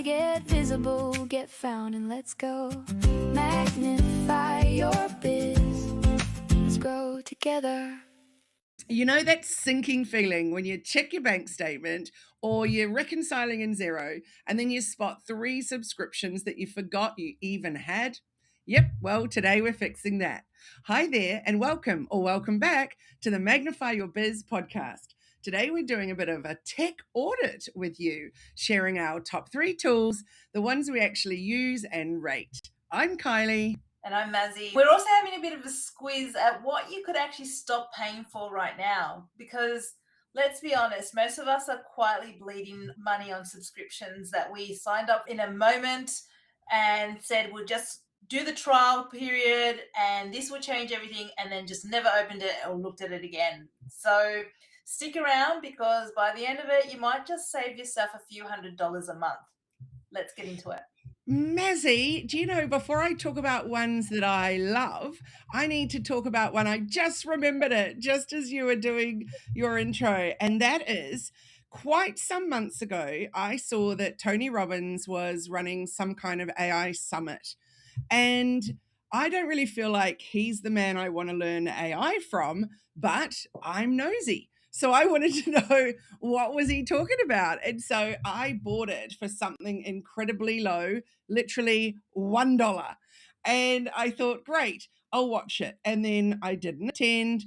Get visible, get found, and let's go. Magnify your biz. Let's grow together. You know that sinking feeling when you check your bank statement or you're reconciling in Xero and then you spot 3 subscriptions that you forgot you even had? Yep, well, today we're fixing that. Hi there, and welcome back to the Magnify Your Biz podcast. Today we're doing a bit of a tech audit with you, sharing our top 3 tools, the ones we actually use and rate. I'm Kylie. And I'm Mazzy. We're also having a bit of a squeeze at what you could actually stop paying for right now, because let's be honest, most of us are quietly bleeding money on subscriptions that we signed up in a moment and said we'll just do the trial period and this will change everything, and then just never opened it or looked at it again. So stick around, because by the end of it, you might just save yourself a few $100s a month. Let's get into it. Mazzy, do you know, before I talk about ones that I love, I need to talk about one. I just remembered it just as you were doing your intro. And that is, quite some months ago, I saw that Tony Robbins was running some kind of AI summit. And I don't really feel like he's the man I want to learn AI from, but I'm nosy. So I wanted to know, what was he talking about? And so I bought it for something incredibly low, literally $1. And I thought, great, I'll watch it. And then I didn't attend.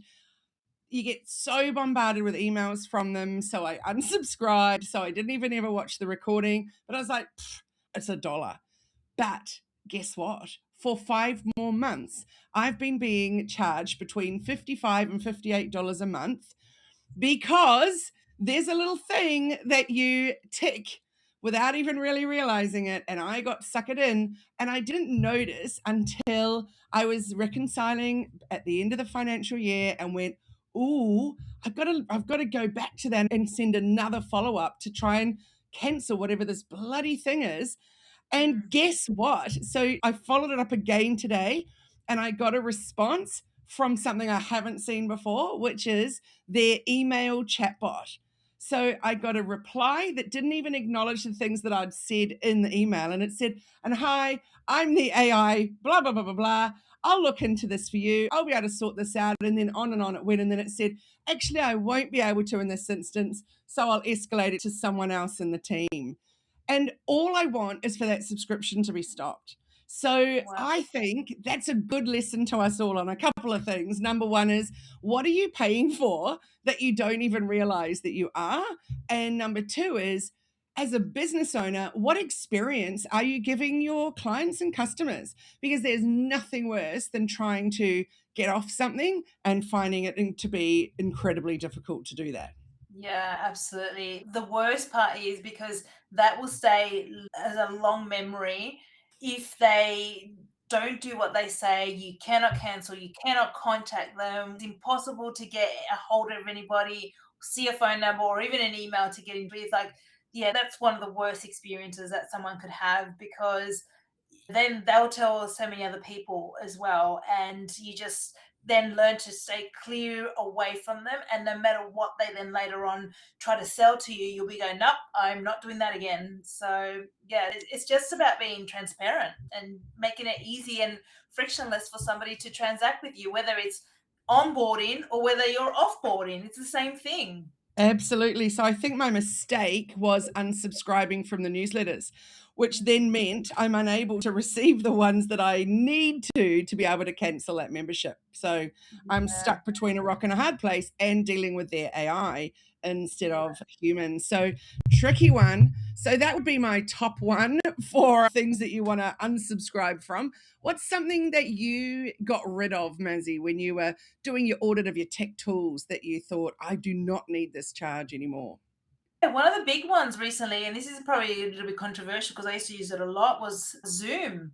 You get so bombarded with emails from them. So I unsubscribed. So I didn't even ever watch the recording. But I was like, it's $1. But guess what? For 5 more months, I've been being charged between $55 and $58 a month, because there's a little thing that you tick without even really realizing it. And I got suckered in, and I didn't notice until I was reconciling at the end of the financial year and went, ooh, I've got to go back to that and send another follow-up to try and cancel whatever this bloody thing is. And guess what? So I followed it up again today, and I got a response from something I haven't seen before, which is their email chatbot. So I got a reply that didn't even acknowledge the things that I'd said in the email. And it said, and hi, I'm the AI, blah, blah, blah, blah, blah. I'll look into this for you. I'll be able to sort this out. And then on it went. And then it said, actually, I won't be able to in this instance, so I'll escalate it to someone else in the team. And all I want is for that subscription to be stopped. So Wow. I think that's a good lesson to us all on a couple of things. Number one is, what are you paying for that you don't even realize that you are? And number two is, as a business owner, what experience are you giving your clients and customers? Because there's nothing worse than trying to get off something and finding it to be incredibly difficult to do that. Yeah, absolutely. The worst part is because that will stay as a long memory. If they don't do what they say, you cannot cancel, you cannot contact them. It's impossible to get a hold of anybody, see a phone number, or even an email to get into. It's like, yeah, that's one of the worst experiences that someone could have, because then they'll tell so many other people as well. And you just then learn to stay clear away from them. And no matter what they then later on try to sell to you, you'll be going, nope, I'm not doing that again. So yeah, it's just about being transparent and making it easy and frictionless for somebody to transact with you, whether it's onboarding or whether you're offboarding. It's the same thing. Absolutely. So I think my mistake was unsubscribing from the newsletters, which then meant I'm unable to receive the ones that I need to be able to cancel that membership. So I'm stuck between a rock and a hard place and dealing with their AI instead of humans. So tricky one. So that would be my top one for things that you want to unsubscribe from. What's something that you got rid of, Mazzy, when you were doing your audit of your tech tools that you thought, I do not need this charge anymore? One of the big ones recently, and this is probably a little bit controversial because I used to use it a lot, was Zoom.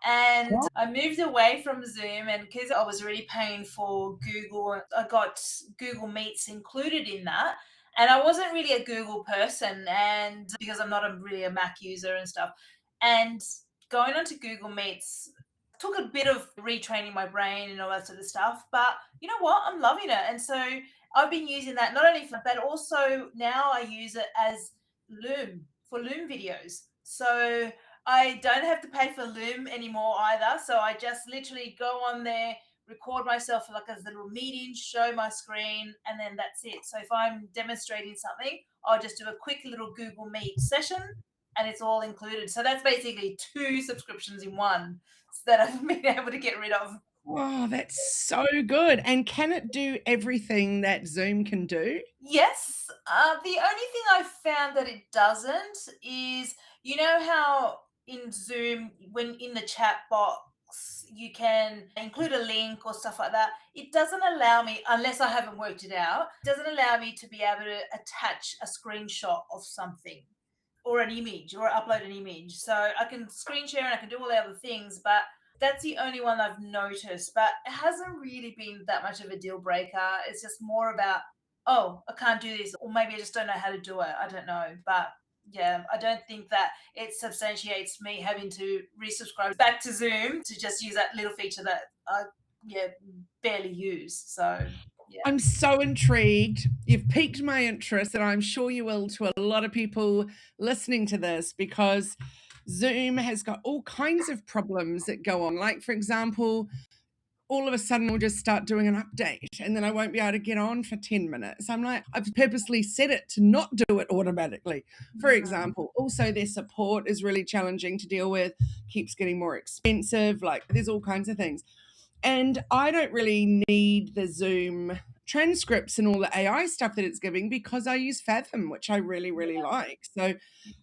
And I moved away from Zoom, and because I was already paying for Google, I got Google Meets included in that. And I wasn't really a Google person, and because I'm not really a Mac user and stuff. And going onto Google Meets took a bit of retraining my brain and all that sort of stuff. But you know what? I'm loving it. And so I've been using that not only for, but also now I use it as Loom for Loom videos. So I don't have to pay for Loom anymore either. So I just literally go on there, record myself like as a little meeting, show my screen, and then that's it. So if I'm demonstrating something, I'll just do a quick little Google Meet session and it's all included. So that's basically 2 subscriptions in one that I've been able to get rid of. Oh, that's so good. And can it do everything that Zoom can do? Yes. The only thing I've found that it doesn't is, you know how in Zoom, when in the chat box, you can include a link or stuff like that. It doesn't allow me, unless I haven't worked it out, it doesn't allow me to be able to attach a screenshot of something or an image or upload an image. So I can screen share and I can do all the other things, but that's the only one I've noticed. But it hasn't really been that much of a deal breaker. It's just more about, oh, I can't do this, or maybe I just don't know how to do it. I don't know. But yeah, I don't think that it substantiates me having to resubscribe back to Zoom to just use that little feature that I yeah barely use. So yeah. I'm so intrigued. You've piqued my interest, and I'm sure you will to a lot of people listening to this, because Zoom has got all kinds of problems that go on. Like, for example, all of a sudden we'll just start doing an update and then I won't be able to get on for 10 minutes. I'm like, I've purposely set it to not do it automatically, for example. Also, their support is really challenging to deal with, keeps getting more expensive. Like, there's all kinds of things. And I don't really need the Zoom transcripts and all the AI stuff that it's giving, because I use Fathom, which I really, really like. So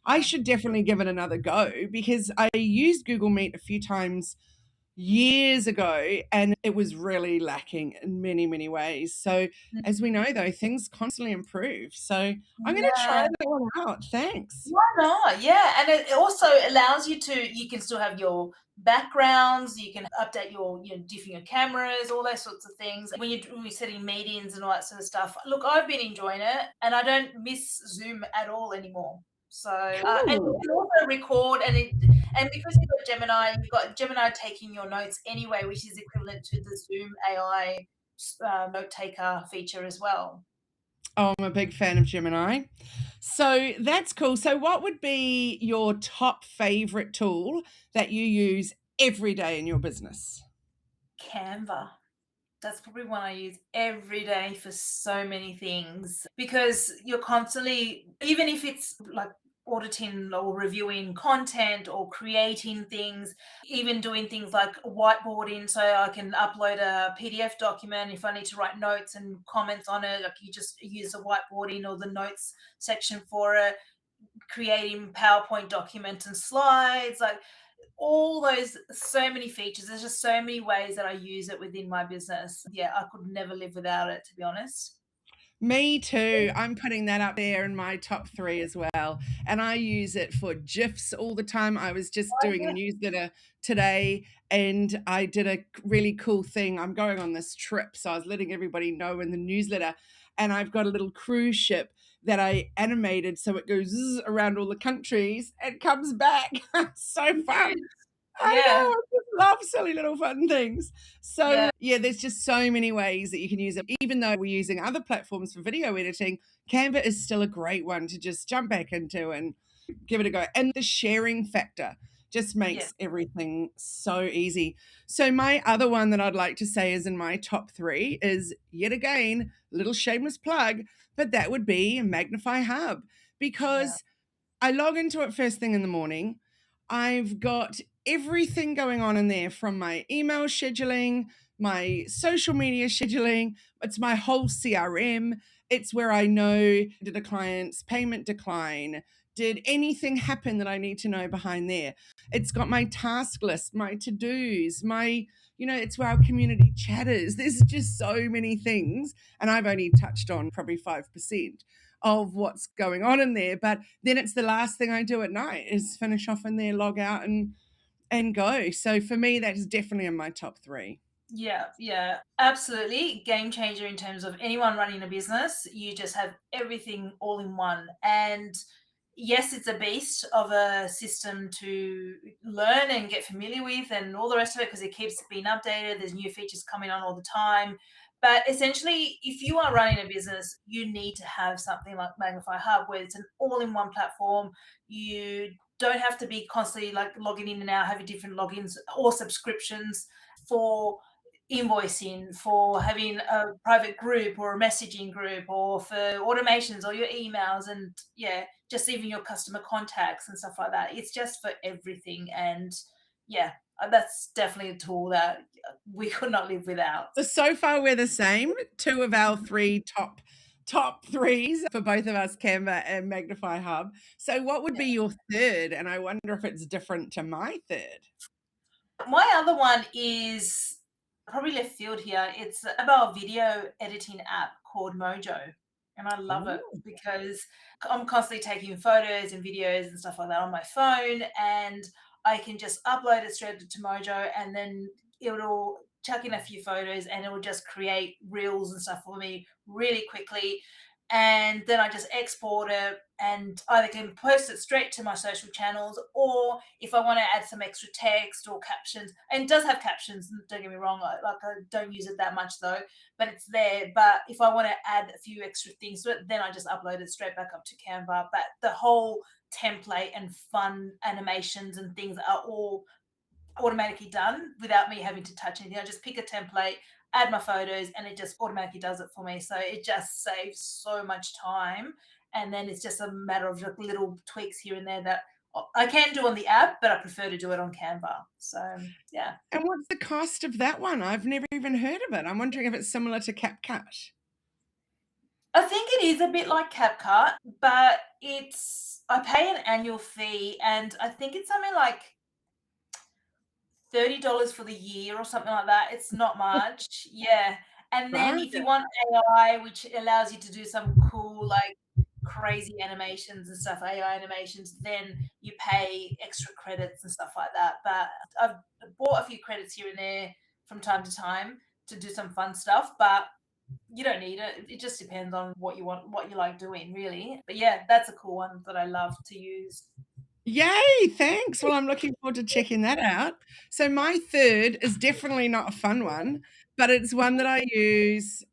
I should definitely give it another go, because I used Google Meet a few times years ago and it was really lacking in many, many ways. So as we know, though, things constantly improve. So I'm going to try Yeah. that one out. Thanks. Why not? Yeah, and it also allows you to. You can still have your backgrounds. You can update your different your cameras, all those sorts of things. When you're setting meetings and all that sort of stuff. Look, I've been enjoying it, and I don't miss Zoom at all anymore. So, and you Cool. can also record, and because you've got Gemini taking your notes anyway, which is equivalent to the Zoom AI note taker feature as well. Oh, I'm a big fan of Gemini. So that's cool. So what would be your top favorite tool that you use every day in your business? Canva. That's probably one I use every day for so many things, because you're constantly, even if it's like auditing or reviewing content or creating things, even doing things like whiteboarding, so I can upload a PDF document if I need to write notes and comments on it. Like, you just use the whiteboarding or the notes section for it, creating PowerPoint documents and slides, like all those, so many features. There's just so many ways that I use it within my business. Yeah, I could never live without it, to be honest. Me too. I'm putting that up there in my top 3 as well. And I use it for GIFs all the time. I was just Oh, doing a yeah. newsletter today and I did a really cool thing. I'm going on this trip, so I was letting everybody know in the newsletter. And I've got a little cruise ship that I animated so it goes zzz around all the countries and comes back. So fun. I Yeah, know, I just love silly little fun things. yeah, So, yeah, there's just so many ways that you can use it. Even though we're using other platforms for video editing, Canva is still a great one to just jump back into and give it a go. And the sharing factor just yeah, makes everything so easy. So, my other one that I'd like to say is in my top 3 is, yet again, little shameless plug, but that would be Magnify Hub, yeah, because I log into it first thing in the morning. I've got everything going on in there, from my email scheduling, my social media scheduling. It's my whole CRM. It's where I know, did a client's payment decline? Did anything happen that I need to know behind there? It's got my task list, my to-dos, it's where our community chat is. There's just so many things. And I've only touched on probably 5% of what's going on in there. But then it's the last thing I do at night is finish off in there, log out and go. So for me, that is definitely in my top 3. yeah. Absolutely. Game changer in terms of anyone running a business. You just have everything all in one. And yes, it's a beast of a system to learn and get familiar with and all the rest of it, because it keeps being updated. There's new features coming on all the time. But essentially, if you are running a business, you need to have something like Magnify Hub, where it's an all in one platform. You don't have to be constantly like logging in and out, having different logins or subscriptions for invoicing, for having a private group or a messaging group, or for automations or your emails, and yeah, just even your customer contacts and stuff like that. It's just for everything. And yeah, that's definitely a tool that we could not live without. So far, we're the same. Two of our three top threes for both of us, Canva and Magnify Hub. So, what would be your third? And I wonder if it's different to my third. My other one is probably left field here. It's a mobile video editing app called Mojo. And I love it Ooh. because I'm constantly taking photos and videos and stuff like that on my phone. And I can just upload it straight to Mojo, and then it'll chuck in a few photos and it will just create reels and stuff for me really quickly. And then I just export it and either can post it straight to my social channels, or if I want to add some extra text or captions, and it does have captions, don't get me wrong, I don't use it that much though, but it's there. But if I want to add a few extra things to it, then I just upload it straight back up to Canva. But the whole template and fun animations and things are all automatically done without me having to touch anything. I just pick a template, add my photos, and it just automatically does it for me. So it just saves so much time. And then it's just a matter of like little tweaks here and there that I can do on the app, but I prefer to do it on Canva. So yeah. And what's the cost of that one? I've never even heard of it. I'm wondering if it's similar to CapCut. I think it is a bit like CapCut, but I pay an annual fee, and I think it's something like $30 for the year or something like that. It's not much. Yeah. And then Right. if you want AI, which allows you to do some cool, like crazy animations and stuff, AI animations, then you pay extra credits and stuff like that. But I've bought a few credits here and there from time to time to do some fun stuff, but you don't need it. It just depends on what you want, what you like doing, really. But yeah, that's a cool one that I love to use. Yay, thanks. Well, I'm looking forward to checking that out. So my third is definitely not a fun one, but it's one that I use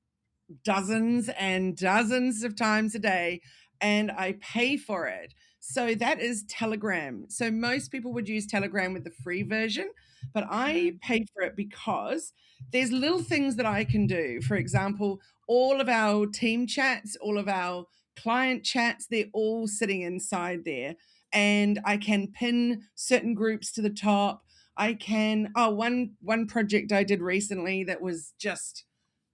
dozens and dozens of times a day, and I pay for it. So that is Telegram. So most people would use Telegram with the free version, but I Mhm. pay for it because there's little things that I can do. For example, all of our team chats, all of our client chats, they're all sitting inside there. And I can pin certain groups to the top. I can, one project I did recently that was just,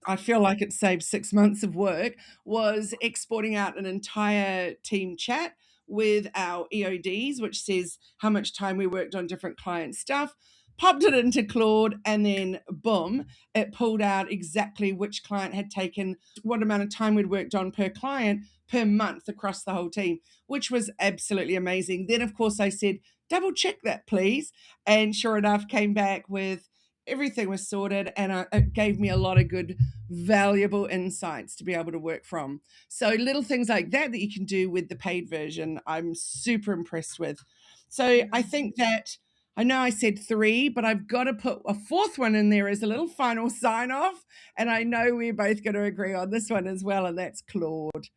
I feel like it saved 6 months of work, was exporting out an entire team chat with our EODs, which says how much time we worked on different client stuff, popped it into Claude, and then boom, it pulled out exactly which client had taken what amount of time we'd worked on per client per month across the whole team, which was absolutely amazing. Then, of course, I said, double check that, please. And sure enough, came back with everything was sorted, and it gave me a lot of good, valuable insights to be able to work from. So little things like that that you can do with the paid version, I'm super impressed with. So I Mhm. think that, I know I said three, but I've got to put a fourth one in there as a little final sign off. And I know we're both going to agree on this one as well, and that's Claude.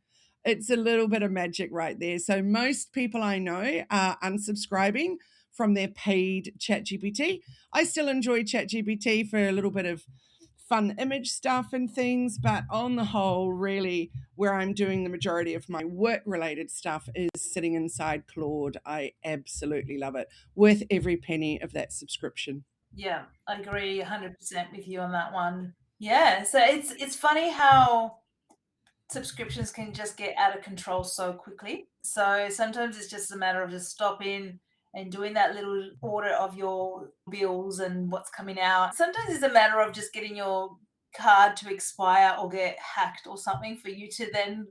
It's a little bit of magic right there. So most people I know are unsubscribing from their paid ChatGPT. I still enjoy ChatGPT for a little bit of fun image stuff and things, but on the whole, really, where I'm doing the majority of my work related stuff is sitting inside Claude. I absolutely love it, worth every penny of that subscription. Yeah, I agree 100% with you on that one. Yeah, so it's funny how subscriptions can just get out of control so quickly. So sometimes it's just a matter of just stopping and doing that little audit of your bills and what's coming out. Sometimes it's a matter of just getting your card to expire or get hacked or something for you to then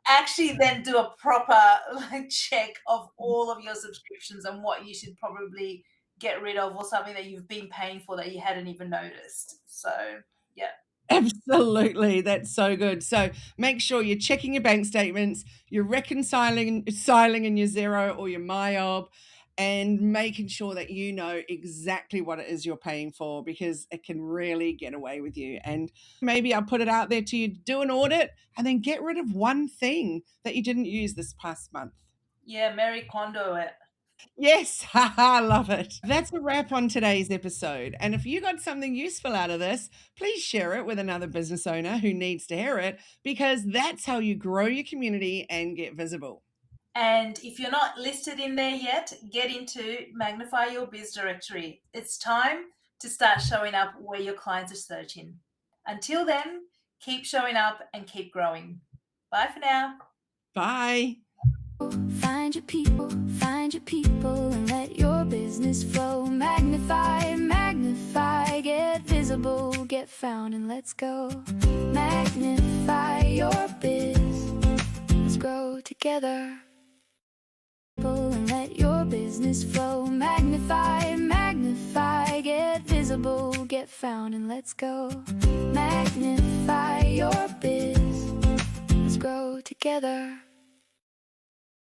actually then do a proper like check of all of your subscriptions and what you should probably get rid of, or something that you've been paying for that you hadn't even noticed. So yeah. Absolutely. That's so good. So make sure you're checking your bank statements, you're reconciling in your Zero or your MyOb, and making sure that you know exactly what it is you're paying for, because it can really get away with you. And maybe I'll put it out there to you, do an audit and then get rid of one thing that you didn't use this past month. Yeah, Mary Kondo it. Yes, haha, love it. That's a wrap on today's episode. And if you got something useful out of this, please share it with another business owner who needs to hear it, because that's how you grow your community and get visible. And if you're not listed in there yet, get into Magnify Your Biz directory. It's time to start showing up where your clients are searching. Until then, keep showing up and keep growing. Bye for now. Bye. Find your people, and let your business flow. Magnify, magnify, get visible, get found, and let's go. Magnify your biz, let's grow together. And let your business flow. Magnify, magnify, get visible, get found, and let's go. Magnify your biz, let's grow together.